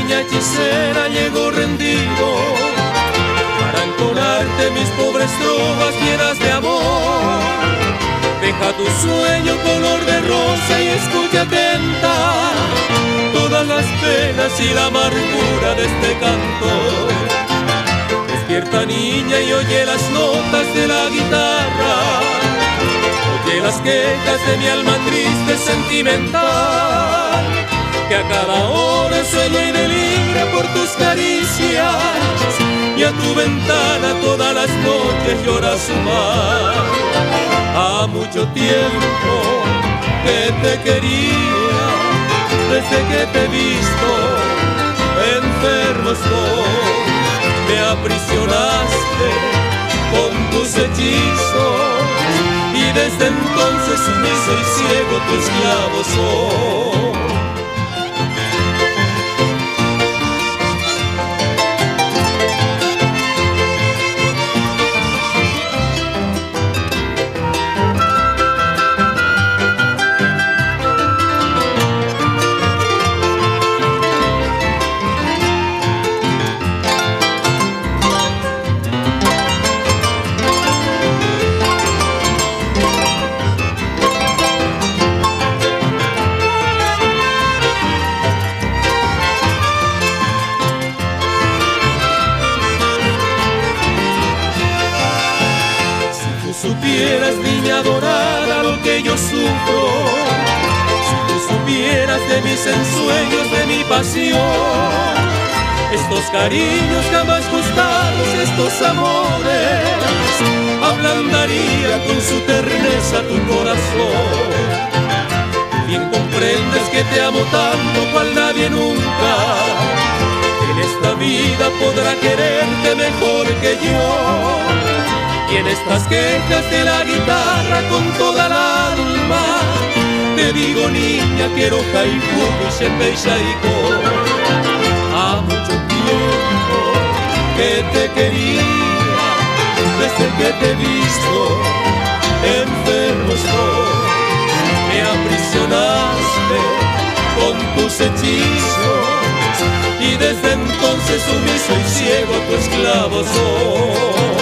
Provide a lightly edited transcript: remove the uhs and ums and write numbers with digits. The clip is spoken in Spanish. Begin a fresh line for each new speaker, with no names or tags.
niña hechicera llegó rendido para entonarte mis pobres trovas llenas de amor. Deja tu sueño color de rosa y escucha atenta todas las penas y la amargura de este canto. Despierta niña y oye las notas de la guitarra, oye las quejas de mi alma triste sentimental, que a cada hora sueña y delira por tus caricias, y a tu ventana todas las noches llora su mar. Ha mucho tiempo que te quería, desde que te he visto enfermo estoy. Me aprisionaste con tus hechizos y desde entonces sumiso y ciego tu esclavo soy. Supieras, niña dorada, lo que yo sufro, si tú supieras de mis ensueños, de mi pasión, estos cariños jamás gustados, estos amores, ablandaría con su terneza tu corazón. Bien comprendes que te amo tanto cual nadie nunca en esta vida podrá quererte mejor que yo. Y en estas quejas de la guitarra con toda la alma te digo niña quiero jaifuku y shepeichaiko. Ha mucho tiempo que te quería, desde que te he visto enfermo estoy. Me aprisionaste con tus hechizos y desde entonces sumiso y ciego tu esclavo soy.